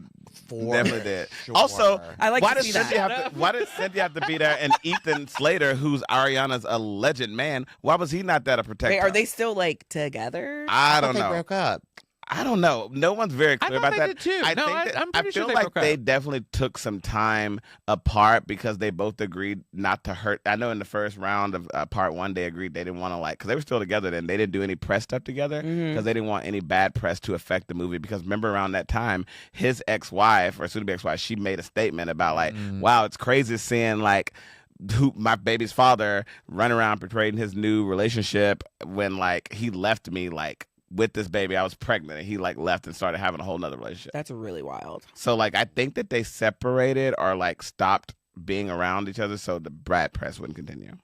For definitely did. sure. Also, I like why to did see that. Cynthia have to? Why did Cynthia have to be there? And Ethan Slater, who's Ariana's alleged man, why was he not there to protect Wait, her? are they still like together? I thought don't they know. broke up. I don't know. No one's very I clear thought about they that. did too. I No, think I- that, I'm pretty feel sure they like broke they up. definitely took some time apart because they both agreed not to hurt. I know in the first round of part one, they agreed they didn't want to because they were still together then. They didn't do any press stuff together because they didn't want any bad press to affect the movie. Because remember around that time, his ex-wife or soon-to-be ex-wife, she made a statement about wow, it's crazy seeing who my baby's father run around portraying his new relationship when he left me with this baby. I was pregnant and he left and started having a whole nother relationship. That's really wild. So I think that they separated or stopped being around each other so the bad press wouldn't continue.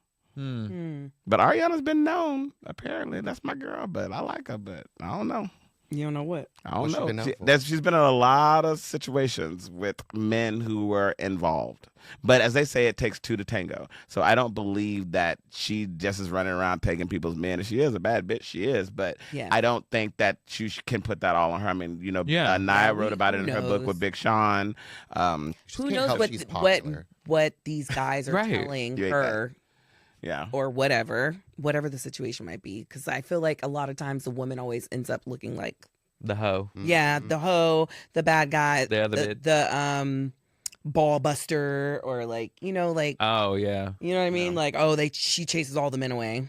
But Ariana's been known, apparently. That's my girl, but I like her, but I don't know. You don't know what? I don't What's she know. been known for? She's been in a lot of situations with men who were involved. But as they say, it takes two to tango. So I don't believe that she just is running around taking people's men. And she is a bad bitch. She is. But Yeah. I don't think that she can put that all on her. I mean, Yeah. Naya Yeah, wrote about it in her book knows? with Big Sean. She Who can't knows help what she's what popular. what these guys are Right. telling You ain't her Yeah. or whatever the situation might be? Because I feel like a lot of times the woman always ends up looking like The hoe. yeah, the hoe, the bad guy, The other bitch. the ball buster, or Oh yeah. you know what I mean? Yeah. She chases all the men away.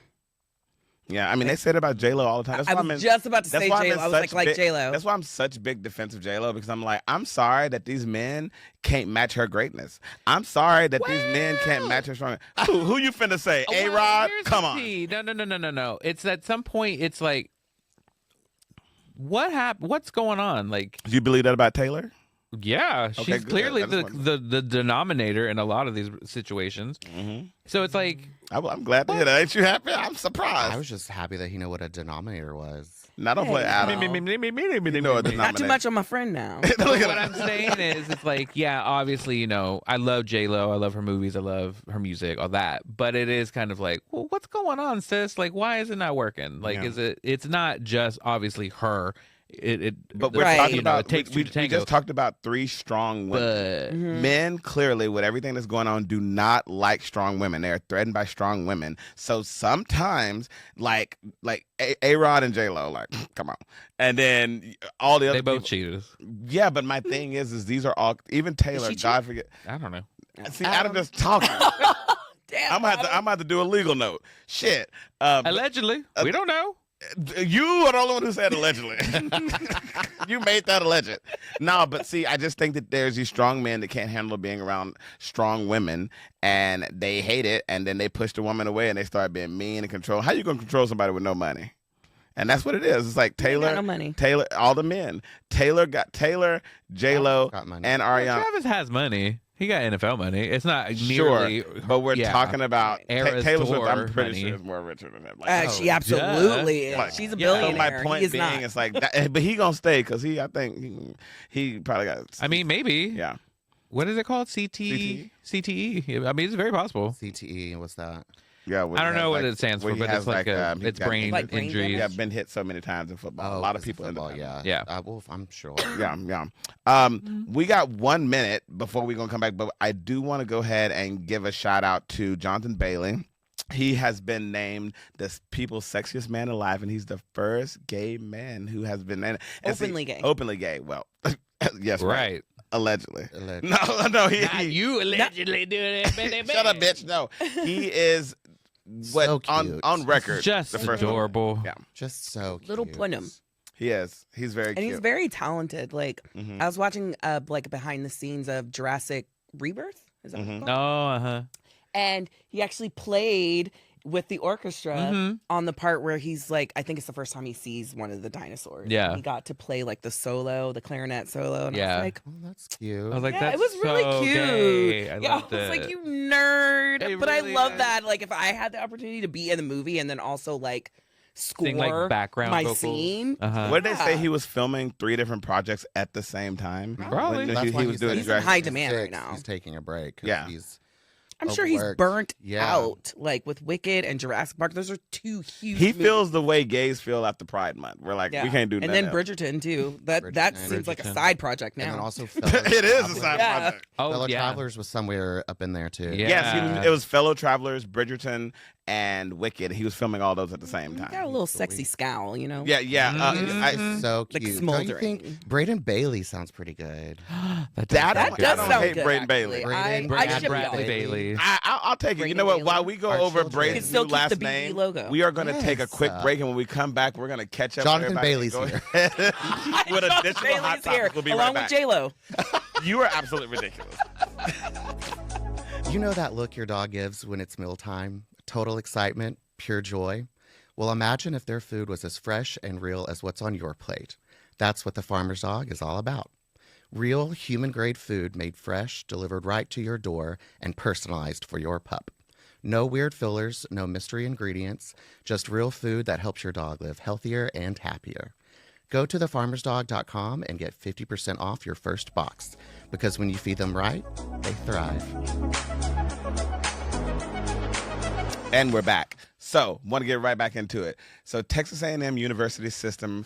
Yeah, I mean, they said it about J-Lo all the time. That's I why was I'm in- just about to that's say why I'm in J-Lo. I was such like big- J-Lo. That's why I'm such big defense of J-Lo, because I'm like, I'm sorry that these men can't match her greatness. I'm sorry that these men can't match her strong. Who you finna say? Well, A-Rod? here's Come the on. tea. No. It's at some point. It's like, what happened? What's going on? Like, Do you believe that about Taylor? yeah, Okay, she's good. clearly I just wanted the denominator in a lot of these situations. Mm-hmm. So it's like, I'm glad to hear that. Ain't you happy? I'm surprised. I was just happy that he knew what a denominator was. Now, don't play Hey, Adam. no. You know what the Not too much on my friend now. Look But at what that. I'm saying is, it's like, yeah, obviously, I love J-Lo, I love her movies, I love her music, all that. But it is kind of like, well, what's going on, sis? Like, why is it not working? Like, Yeah. it's not just obviously her. But we're Right. talking about, it takes two we to tango. just talked about three strong women. But Mhm. Men clearly, with everything that's going on, do not like strong women. They are threatened by strong women. So sometimes, like A-Rod and J-Lo, come on, and then all the other they both people- cheated. Yeah, but my thing is these are all even Taylor. she cheat? God forget. I don't know. See, Adam just talking. Damn. I'm gonna have to do a legal note. Shit. Allegedly, we don't know. You are the only one who said allegedly. You made that alleged. No, but see, I just think that there's these strong men that can't handle being around strong women, and they hate it, and then they push the woman away, and they start being mean and control. How you gonna control somebody with no money? And that's what it is. It's like Taylor, no money. Taylor, all the men. Taylor, J-Lo, Got money. and Well, Ariana. Travis has money. He got NFL money. It's not Sure, nearly. but we're yeah. talking about Eras Taylor Swift. tour I'm pretty money. sure is more richer than him. Like, She absolutely Like, is. She's a yeah. so billionaire. my point he is being, not. it's like, that, but he gonna stay because I think he probably got. I mean, maybe. yeah. What is it called? CTE? CTE. I mean, it's very possible. CTE, what's that? Yeah, I don't know what it stands for, but it's like he it's got- brain Like brain injuries. Yeah, been hit so many times in football. A lot of because people football, end up. yeah. Yeah. Well, I'm sure. Yeah. We got 1 minute before we're gonna come back, but I do want to go ahead and give a shout out to Jonathan Bailey. He has been named the people's sexiest man alive, and he's the first gay man who has been named Openly gay. Openly gay. Well, yes, Right. Allegedly. Allegedly. No. He, Not you allegedly doing it, baby. shut up, bitch. No, he is what So cute. on record. Just the first one. adorable. Yeah, Just so cute. Little Punim. he is. He's very And cute. he's very talented. Like Mhm. I was watching behind the scenes of Jurassic Rebirth. Is that what it's Mhm. called? Oh, uh huh. And he actually played with the orchestra on the part where he's like, I think it's the first time he sees one of the dinosaurs. Yeah. He got to play like the solo, the clarinet solo. And I was like, Oh, that's cute. I was like, yeah, that's it was really so cute. gay. I yeah, loved I was like, it. you nerd. It but really I love is. that. Like, if I had the opportunity to be in the movie and then also like score Sing, like, background my vocals. scene. Uh-huh. What did they say? Yeah. He was filming 3 different projects at the same time. Probably. When That's he why was doing he's in Jurassic- high demand right 6, now. He's taking a break. 'Cause Yeah. He's I'm sure he's overworked. burnt Yeah. out, like with Wicked and Jurassic Park. Those are 2 huge. He movies. feels the way gays feel after Pride Month. We're like, Yeah. we can't do And nothing then else. Bridgerton too. That Bridgerton. seems like a Bridgerton. side project now. And then also It is a side Yeah. project. Oh, Fellow yeah. Travelers was somewhere up in there too. Yeah. Yes, it was Fellow Travelers, Bridgerton, and Wicked. He was filming all those at the same He's got a time. little sexy scowl, you know. Yeah, yeah. Mhm. So Like cute. Don't you smoldering. think Braden Bailey sounds pretty good? That That That I does don't sound hate good. Braden actually. Bailey. Braden- I Brad ship Bradley y'all. Bailey. I'll take it. You Braden know what? Bailey. While we go Our over children. Braden's You can still new keep last the BE name, logo. we are going to take a Yes. quick break, and when we come back, we're going to catch up. Jonathan everybody. Bailey's Go here. ahead with Jonathan additional hot Bailey's here, topics. We'll be along right with back. J Lo. You are absolutely ridiculous. You know that look your dog gives when it's mealtime? Total excitement, pure joy. Well, imagine if their food was as fresh and real as what's on your plate. That's what the farmer's dog is all about. Real human-grade food made fresh, delivered right to your door, and personalized for your pup. No weird fillers, no mystery ingredients, just real food that helps your dog live healthier and happier. Go to thefarmersdog.com and get 50% off your first box, because when you feed them right, they thrive. And we're back. So, want to get right back into it. So, Texas A&M University system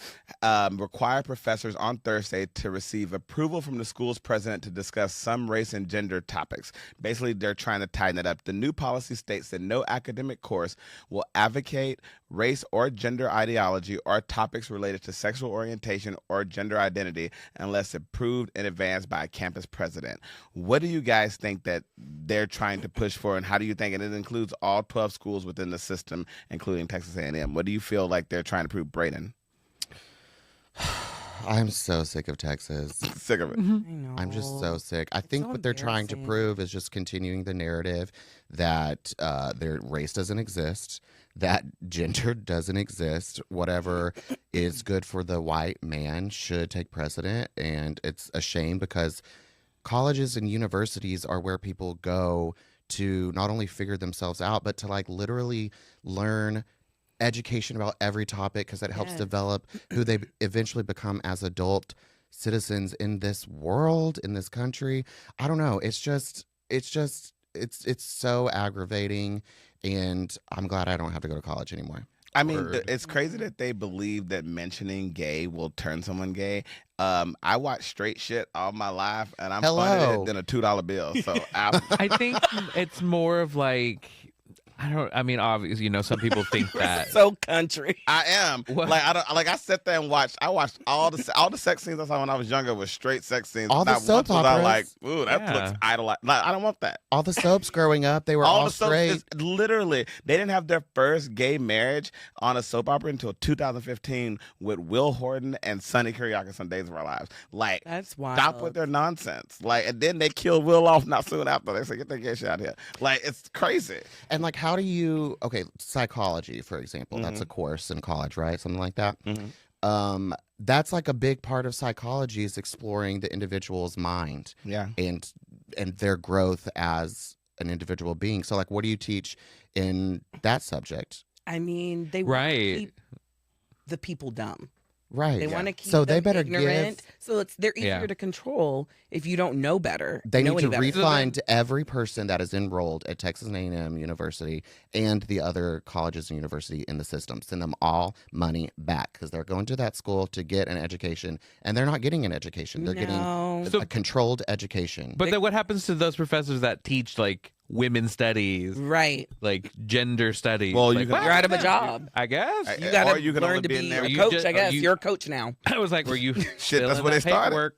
required professors on Thursday to receive approval from the school's president to discuss some race and gender topics. Basically, they're trying to tighten it up. The new policy states that no academic course will advocate race or gender ideology or topics related to sexual orientation or gender identity unless approved in advance by a campus president. What do you guys think that they're trying to push for, and how do you think, and it includes all 12 schools within the system, including Texas A&M. What do you feel like they're trying to prove, Braden? I'm so sick of Texas. Sick of it. I know. I'm just so sick. I think so what they're trying to embarrassing. prove is just continuing the narrative that their race doesn't exist, that gender doesn't exist. Whatever is good for the white man should take precedent. And it's a shame because colleges and universities are where people go to not only figure themselves out, but to like literally learn education about every topic, because it helps Yes. develop who they eventually become as adult citizens in this world, in this country. I don't know. It's so aggravating, and I'm glad I don't have to go to college anymore. I mean, Word. it's crazy that they believe that mentioning gay will turn someone gay. I watch straight shit all my life, and I'm funnier Hello. than a $2 bill. So I think it's more of like, I mean, obviously, you know, some people think that. So country. I am What? like I sat there and watched. I watched all the sex scenes I saw when I was younger was straight sex scenes. All the Not soap once was I operas. like, ooh, that Yeah. looks idolized. Like, I don't want that. All the soaps growing up, they were all, the soaps, straight. literally, they didn't have their first gay marriage on a soap opera until 2015 with Will Horton and Sonny Kiriakis on Days of Our Lives. Like, That's wild. stop with their nonsense. Like, and then they killed Will off not soon after. They said, get that gay shit out of here. Like, it's crazy. And like, how do you? Okay, psychology, for example, that's a course in college, right? Something like that. That's like a big part of psychology is exploring the individual's mind Yeah. and their growth as an individual being. So, like, what do you teach in that subject? I mean, they want to Right. keep the people dumb. Right. They want to keep So them they better ignorant. So they're easier Yeah. to control if you don't know better. They know need to any better. refund every person that is enrolled at Texas A&M University and the other colleges and university in the system. Send them all money back because they're going to that school to get an education, and they're not getting an education. They're No. getting a controlled education. But then what happens to those professors that teach like women's studies, Right. like gender studies? Well, you like, can- what? You're out of a job. I guess. You got Or to you can learn only to be in be there- a You coach, just- I guess. you- You're a coach now. I was like, were you Shit, that's filling where they that started. paperwork?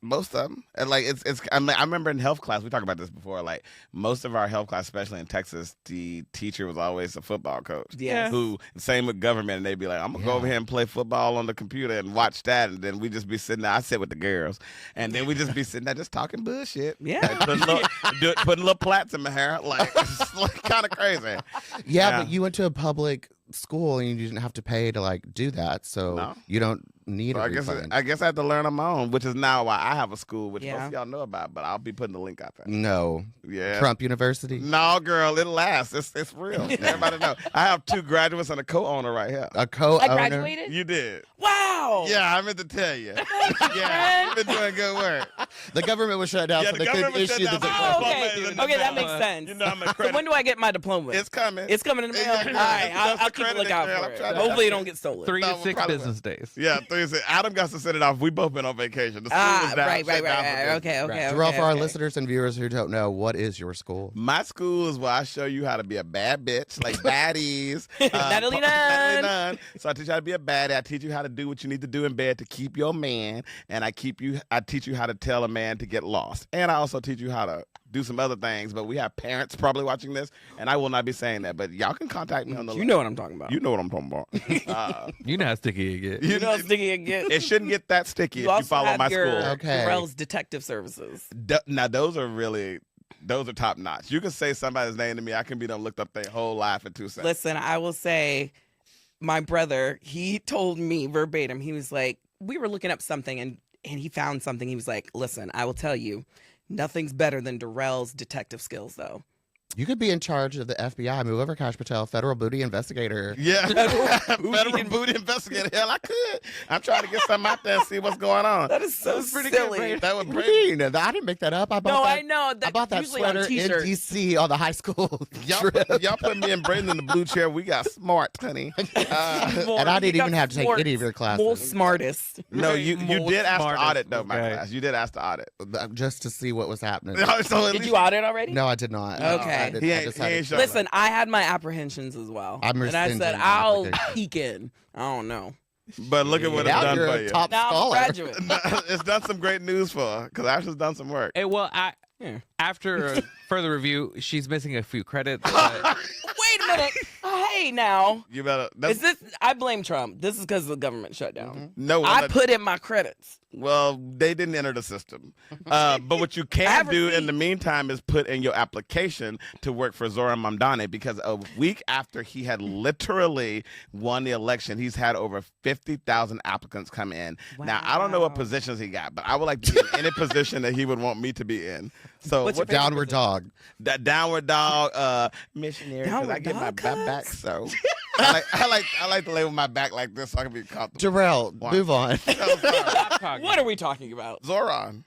Most of them, and like it's. I remember in health class we talked about this before. Like most of our health class, especially in Texas, the teacher was always a football coach. Yes. Who same with government, and they'd be like, "I'm gonna go over here and play football on the computer and watch that," and then we just be sitting there. I sit with the girls, and then we just be sitting there just talking bullshit. Yeah. Like, putting little plaits in my hair, like it's like kind of crazy. Yeah, but you went to a public school and you didn't have to pay to like do that, so No. you don't need So a I guess refund. I have to learn on my own, which is now why I have a school, which Yeah. most of y'all know about. But I'll be putting the link out there. No, Yeah. Trump University. No, girl, it lasts. It's real. Everybody know. I have 2 graduates and a co-owner right here. A co-owner. I graduated. You did. Wow. Yeah, I meant to tell you. Yeah, you've been doing good work. The government was shut down, Yeah, so the they couldn't government shut issue the down, so diploma. Oh, okay. Diploma is in Okay, the that mail. makes sense. You know I'm a So credit. when do I get my diploma? It's coming. It's coming in the mail. Yeah, All yeah. right, That's I'll the keep a credit, lookout girl. for I'm it. trying to- Hopefully, it don't get stolen. 3 No, to 6 probably business days. Yeah, 3 6. Adam got to set it off. We both been on vacation. The school was down, Right. shut down for business. Okay. Dorell, for our okay. listeners and viewers who don't know, what is your school? My school is where I show you how to be a bad bitch, like baddies. Natalie Natalie Nunn. Nunn. So I teach you how to be a baddie. I teach you how to do what you need to do in bed to keep your man, and I teach you how to tell a man to get lost, and I also teach you how to do some other things. But we have parents probably watching this, and I will not be saying that. But y'all can contact me on the. You know what I'm talking about. You know what I'm talking about. You know how sticky it gets. You know how sticky it gets. It shouldn't get that sticky if you also follow have my your school. Okay. Dorell's Detective Services. Now those are top notch. You can say somebody's name to me, I can be done looked up their whole life in 2 seconds. Listen, I will say, my brother, he told me verbatim, he was like, we were looking up something and he found something. He was like, listen, I will tell you, nothing's better than Dorell's detective skills, though. You could be in charge of the FBI. Move over, Kash Patel, federal booty investigator. Yeah, federal booty investigator. Hell, I could. I'm trying to get something out there and see what's going on. That is so pretty silly. good, That would What do break. you mean? I didn't make that up. I bought No, that, I know. I bought that usually on sweater in t-shirts. D.C. on the high school trip. Y'all put me and Brandon in the blue chair. We got smart, honey. And I didn't even have to take any of your classes. More smartest. No, you Most did ask to smartest, audit though, my okay. class. You did ask to audit. Just to see what was happening. So at Did least you audit already? No, I did not. Okay. I did- He I ain't- just he had ain't to- showing Listen, I had my apprehensions as well. I'm and I rescinding said, my I'll application. peek in. I don't know. But look at what it's Now done you're for a you. top Now I'm a scholar. graduate. It's done some great news for her because Ashley's done some work. Yeah. After a further review, she's missing a few credits. Wait a minute. Hey, now. You better. Is this? I blame Trump. This is because of the government shutdown. No, I put in my credits. Well, they didn't enter the system. But what you I can have do in receipts. the meantime is put in your application to work for Zoran Mamdani because a week after he had literally won the election, he's had over 50,000 applicants come in. Now, I don't know what Wow. positions he got, but I would like to be in any position that he would want me to be in. So What's your what favorite Downward dog. that downward dog missionary because I Downward get my dog back back cuts? so I like to lay with my back like this so I can be comfortable. Dorell, Why? move on. What are we talking about? Zoran.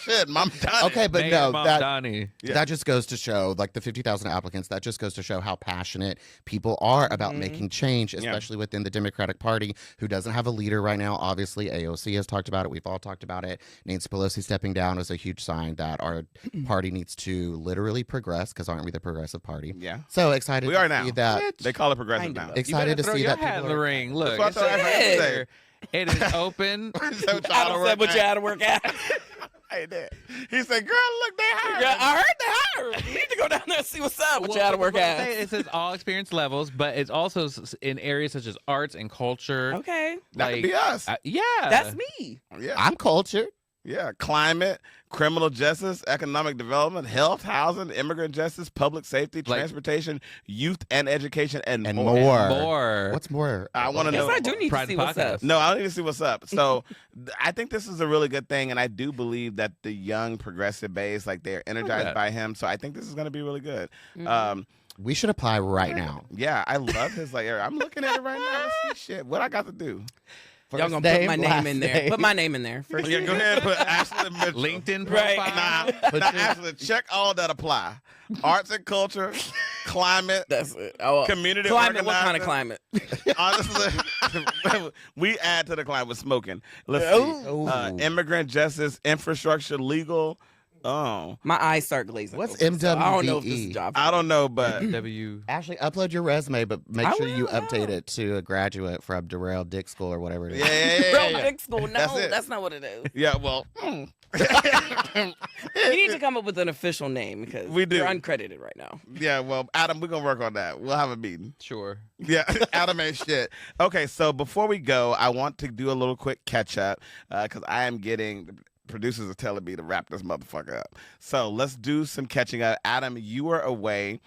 Shit, Mom Donnie. Okay, but Mayor no, that Mamdani. Yeah. that just goes to show, like the 50,000 applicants, that just goes to show how passionate people are about Mm-hmm. making change, especially within the Democratic Party, who doesn't have a leader right now. Obviously, AOC has talked about it. We've all talked about it. Nancy Pelosi stepping down is a huge sign that our party needs to literally progress, because aren't we the progressive party? Yeah. So excited We are to now. see that. They call it progressive Kind now. of. Excited to throw see your that hat in people the are- ring. Look, That's what I it's thought I right heard you there. It is open. So Adam child said, "What you had to work at?" Hey, there. He said, "Girl, look, they hired." Yeah, I heard they hired. We need to go down there and see what's up. What you had to work Well, at? it says all experience levels, but it's also in areas such as arts and culture. Okay, That could be us. Yeah, that's me. Yeah. I'm cultured. Yeah. Climate, criminal justice, economic development, health, housing, immigrant justice, public safety, Like- transportation, youth and education, and, And more. more. More. What's more? I wanna Yes, know- I do need to Pride see the what's up. podcast. No, I don't need to see what's up. So I think this is a really good thing, and I do believe that the young progressive base, like they're energized that. by him. So I think this is going to be really good. Mm-hmm. We should apply right now. Yeah, I love his like. I'm looking at it right now. Let's see shit. What I got to do? Y'all gonna First put my name, name last in there. name. Put my name in there. First Yeah, go ahead and put Ashley Mitchell. LinkedIn Right. profile. Nah, Ashley, check all that apply. Arts and culture, climate, That's it. Oh, community climate. What kind of organizing. climate? Honestly, we add to the climate with smoking. Let's see. Ooh. Immigrant justice, infrastructure, legal, Oh, My eyes start glazing. What's over, so I don't know if this is a MWBE? job. for I me. don't know, but W. Ashley, upload your resume, but make I sure you will, update yeah. it to a graduate from Dorell Dick School or whatever it is. yeah. Real big school. No, That's it. that's not what it is. Yeah, well, You need to come up with an official name because We do. you're uncredited right now. yeah, well, Adam, we're gonna work on that. We'll have a meeting. Sure. Yeah, Adam ain't shit. Okay, so before we go, I want to do a little quick catch up because I am getting. Producers are telling me to wrap this motherfucker up. So let's do some catching up. Adam, you were away.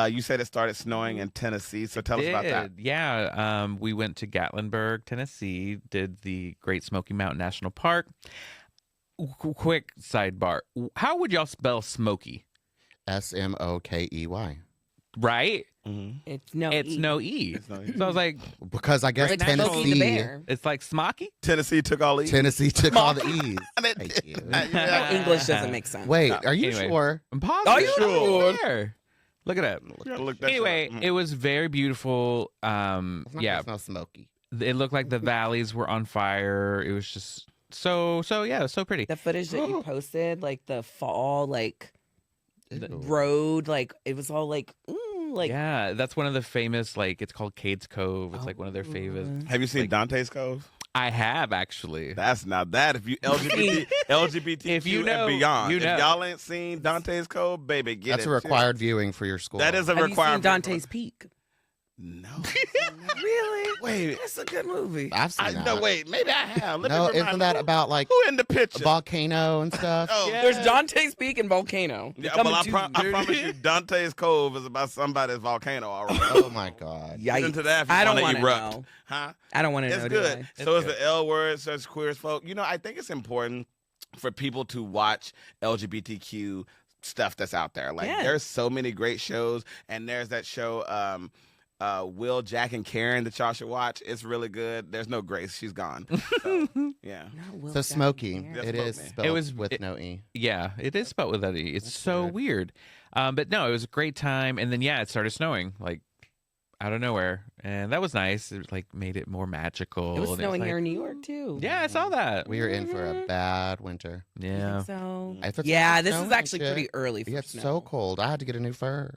You said it started snowing in Tennessee. So tell us about that. Yeah. We went to Gatlinburg, Tennessee, did the Great Smoky Mountain National Park. Quick sidebar. How would y'all spell Smoky? SMOKEY. Right? It's no. It's E. no E. no E. So I was like, Because I guess Right, Smokey the Tennessee Bear. it's like Smoky? Tennessee took all these. Tennessee took all the E's. Thank you. No, English doesn't make sense. Wait, No. are you Anyway. sure? I'm positive. Are you sure? There. Look it up. Anyway, it was very beautiful. It's not Yeah, gonna smell smoky. it looked like the valleys were on fire. It was just so yeah, it was so pretty. The footage that you posted, like the fall, like Ew. road, like it was all like, like Yeah, that's one of the famous, like, it's called Cades Cove. It's like one of their favorites. Have you seen Like- Dante's Cove? I have actually. That's not that. If you LGBTQ If you know, and beyond, you know. if y'all ain't seen Dante's Cove, baby, get That's it. a required viewing for your school. That is a have you required. seen Dante's Peak? No. Really? Wait. It's a good movie. I've seen that. No, wait. Maybe I have. Let me No, remind isn't that you. about like Who in the a picture? volcano and stuff? Oh, Yeah. There's Dante's Peak and Volcano. yeah, Coming well, I to- promise you, Dante's Cove is about somebody's volcano. All right. Oh my god. Get Yikes. into that if you I don't want to wanna erupt. know. Huh? I don't want to It's know. good. Do I? So it's good. the L word, so it's queer as folk. You know, I think it's important for people to watch LGBTQ stuff that's out there. Like, Yeah. there's so many great shows, and there's that show, Will, Jack, and Karen that y'all should watch. It's really good. There's no Grace; she's gone. So, yeah. Not Will So Jackson smoky. Karen. That's It is smoky. spelled It was- with it- no E. Yeah, it is spelled with that E. It's so weird. weird. But no, it was a great time. And then, yeah, it started snowing, like, out of nowhere. And that was nice. It, like, made it more magical. It was and snowing like- here in New York too. Yeah, I saw that. We are in for a bad winter. You think Yeah. so. If it's Yeah, not this is snowing actually shit, pretty early for Yeah, it's snow. so cold. I had to get a new fur.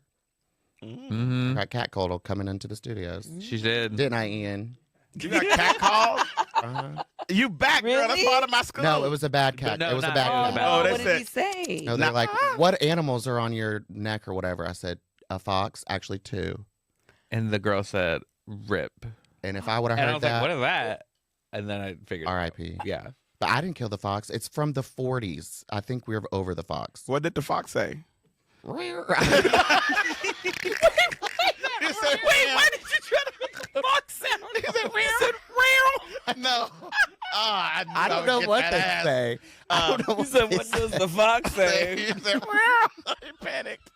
Mm-hmm. Got cat cold coming into the studios. She did. Didn't I, Ian? You got cat calls? Uh-huh. You back, girl? That's Really? part of my school. No, it was a bad cat. No, it was a not- bad oh, cat. Oh, they what did he said- say? No, they're Nah. like, what animals are on your neck or whatever? I said, a fox. Actually, 2. And the girl said, rip. And if I would have And I heard was like, that, what is that? And then I figured. R.I.P. Yeah. But I didn't kill the fox. It's from the 40s. I think we're over the fox. What did the fox say? He said, Wait, why did you try to make a fox sound? He said, no. I I don't know what they say. I don't know He what said, they what does the fox He say? said, he panicked.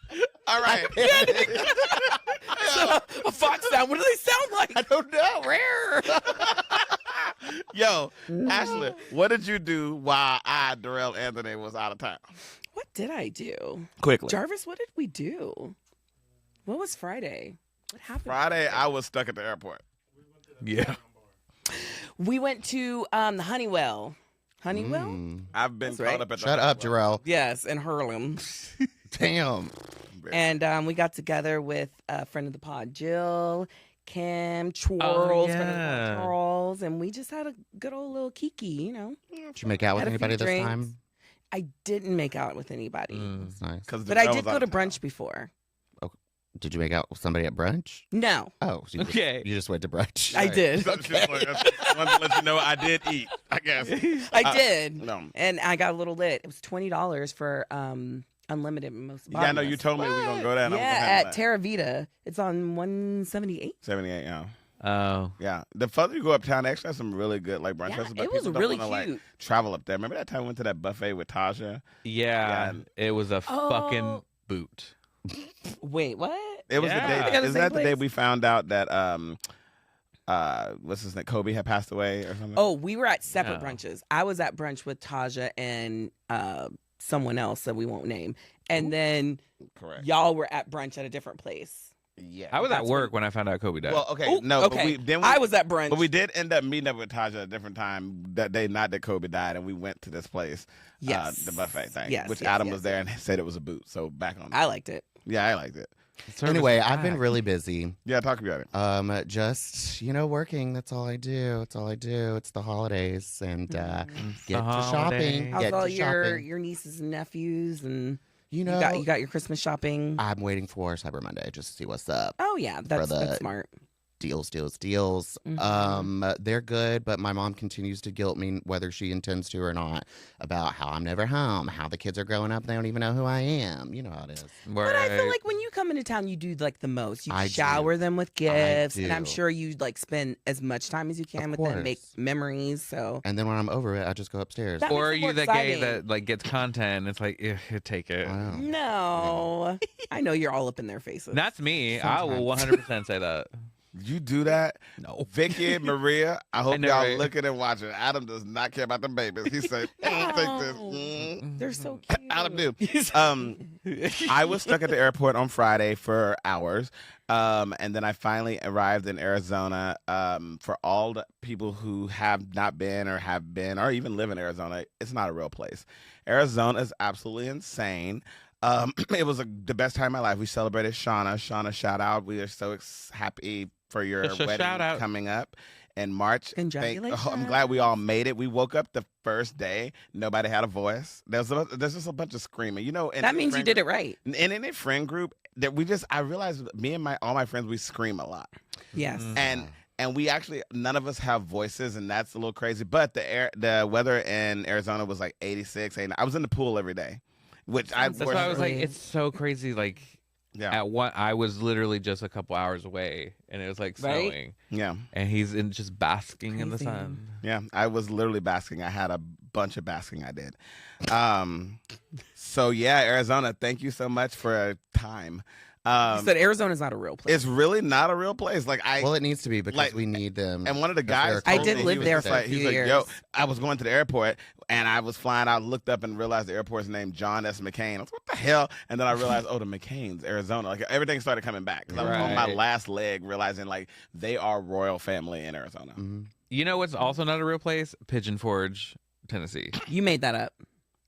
All right. A fox sound. What do they sound like? I don't know. Rare. Yo, Ashley, what did you do while Dorell Anthony, was out of town? What did I do? Quickly. Jarvis, what did we do? What was Friday? What happened? Friday, I was stuck at the airport. Yeah. We went to the Honeywell. Honeywell? I've been That's caught right. up at the Shut up, Jarrell. Yes, in Harlem. Damn. And we got together with a friend of the pod, Jill, Kim, Charles, friend of the yeah. pod, Charles, and we just had a good old little kiki, you know. Did you make out with Had a few anybody this drinks. time? I didn't make out with anybody, Mm. That's nice. but I did go to brunch before. Did you make out with somebody at brunch? No, Oh, so you Okay. you just went to brunch. I did. Want to let you know I did eat, I guess. I did. No. And I got a little lit. It was $20 for unlimited most. Yeah, I know you bottomless. told me we were going to go there. And I was Yeah, gonna have at that. Terra Vita. It's on 178. 78, yeah. Oh. Yeah. The further you go uptown, they actually have some really good like brunch Yeah, places, but it was people don't really wanna, cute. like travel up there. Remember that time we went to that buffet with Taja? Yeah. Yeah. It was a Oh. fucking boot. Wait, what? It was Yeah. the We day. got the Isn't same that the day place? we found out that what's his name? Kobe had passed away or something? Oh, we were at separate Yeah. brunches. I was at brunch with Taja and someone else that we won't name. And then correct. y'all were at brunch at a different place. Yeah. I was at That's work when I found out Kobe died. Well, okay, Ooh, no, okay. I was at brunch. but we did end up meeting up with Taja at a different time that day. Not that Kobe died, and we went to this place, Yes. the buffet thing, Yes, which yes, Adam yes, was there and said it was a boot. So back on. I liked it. Yeah, I liked it. Service Anyway, is I've been back. really busy. Yeah, talk about it. Just working. That's all I do. It's all I do. It's the holidays and get to holidays. shopping. How's Get all to shopping. your nieces and nephews and You you know, got your Christmas shopping? I'm waiting for Cyber Monday just to see what's up. Oh yeah, that's the- smart. Deals. Mhm. They're good, but my mom continues to guilt me, whether she intends to or not, about how I'm never home, how the kids are growing up, they don't even know who I am. You know how it is. But I feel Right. like when you come into town, you do like the most. You I shower them with gifts, and I'm do. sure you like spend as much time as you can Of with them, make course. memories. So And then when I'm over it, I just go upstairs. That Or are makes it you more the gay exciting. that like gets content? And it's like, take it. I know. no, I know you're all up in their faces. That's me. I will Sometimes. 100% say that. You do that? No. Vicky, Maria, I hope know, y'all right? looking and watching. Adam does not care about the babies. He said, take this. No. Mm. They're so cute. Adam do. I was stuck at the airport on Friday for hours. And then I finally arrived in Arizona. For all the people who have not been or have been or even live in Arizona, it's not a real place. Arizona is absolutely insane. It was the best time of my life. We celebrated Shauna. Shauna, shout out. We are so happy for your wedding Shout out. coming up in March. Congratulations. I'm glad we all made it. We woke up the first day. Nobody had a voice. There's just a bunch of screaming. You know, That means you did it right. in any friend group that I realized me and all my friends, we scream a lot. Yes. And we actually, none of us have voices, and that's a little crazy. But the weather in Arizona was like 86, 89. I was in the pool every day, which Sounds That's why I was like, Really? it's so crazy. Like, yeah, at one, I was literally just a couple hours away, and it was like Right? snowing, yeah, and he's just basking in the Crazy. sun. yeah. I was literally basking. I had a bunch of basking I did. So yeah, Arizona, thank you so much for time. You said Arizona's not a real place. It's really not a real place. Like Well, it needs to be because like- we need them. And one of the Because guys, they're I told did me, live he was there just for a like, few he's like, years. yo, I was going to the airport and I was flying out, looked up and realized the airport's named John S. McCain. I was, what the hell? And then I realized, oh, the McCain's Arizona. Like everything started coming back. 'Cause I was on my Right. last leg, realizing like they are royal family in Arizona. Mhm. You know what's also not a real place? Pigeon Forge, Tennessee. You made that up.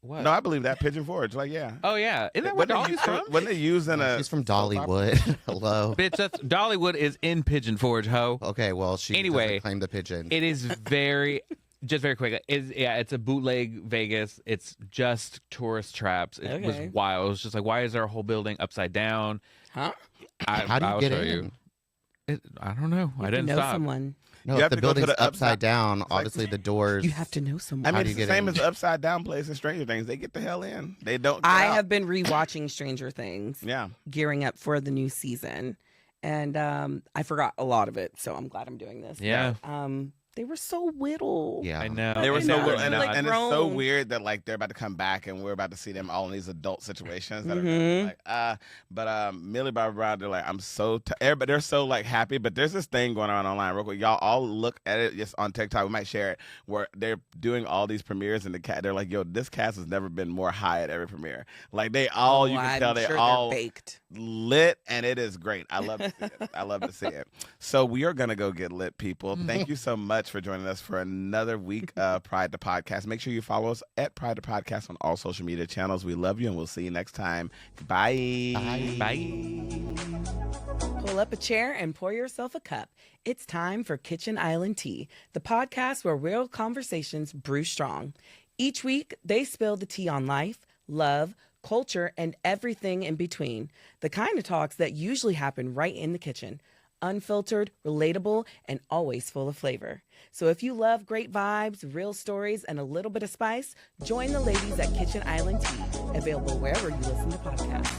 What? No, I believe that Pigeon Forge. Like, yeah. Oh yeah, isn't that where Dolly's from? When they using a She's from soap opera? Dollywood. Hello. Bitch, that's Dollywood is in Pigeon Forge, ho. Okay, well, she Anyway, doesn't claim the pigeon. It is very, just very quick. It's a bootleg Vegas. It's just tourist traps. It was Okay. wild. It was just like, why is there a whole building upside down? Huh? How do you I'll get show in? you. I don't know. I didn't know stop. someone. No, You if have the to go to building's the upside down, obviously the doors. You have to know someone. I How mean, do it's you the get same in? as the upside down place in Stranger Things. They get the hell in. They don't. get I out. have been rewatching Stranger Things, Yeah. gearing up for the new season, and I forgot a lot of it. So I'm glad I'm doing this. Yeah. But, they were so little. Yeah. I know. They were I so know. weird, and, Like and it's so grown. weird that like they're about to come back, and we're about to see them all in these adult situations that Mhm. are like But Millie Bobby Brown, they're like, I'm so everybody, they're so like happy, but there's this thing going on online real quick. Y'all all look at it just on TikTok. We might share it where they're doing all these premieres, and they're like, yo, this cast has never been more high at every premiere. Like they all, you can I'm tell they sure all they're baked. lit, and it is great. I love to see it. I love to see it. So we are gonna go get lit, people. Thank you so much for joining us for another week of Pride to Podcast. Make sure you follow us at Pride to Podcast on all social media channels. We love you, and we'll see you next time. Bye. Bye. Pull up a chair and pour yourself a cup. It's time for Kitchen Island Tea, the podcast where real conversations brew strong. Each week, they spill the tea on life, love, culture, and everything in between. The kind of talks that usually happen right in the kitchen. Unfiltered, relatable, and always full of flavor. So if you love great vibes, real stories, and a little bit of spice, join the ladies at Kitchen Island Tea, available wherever you listen to podcasts.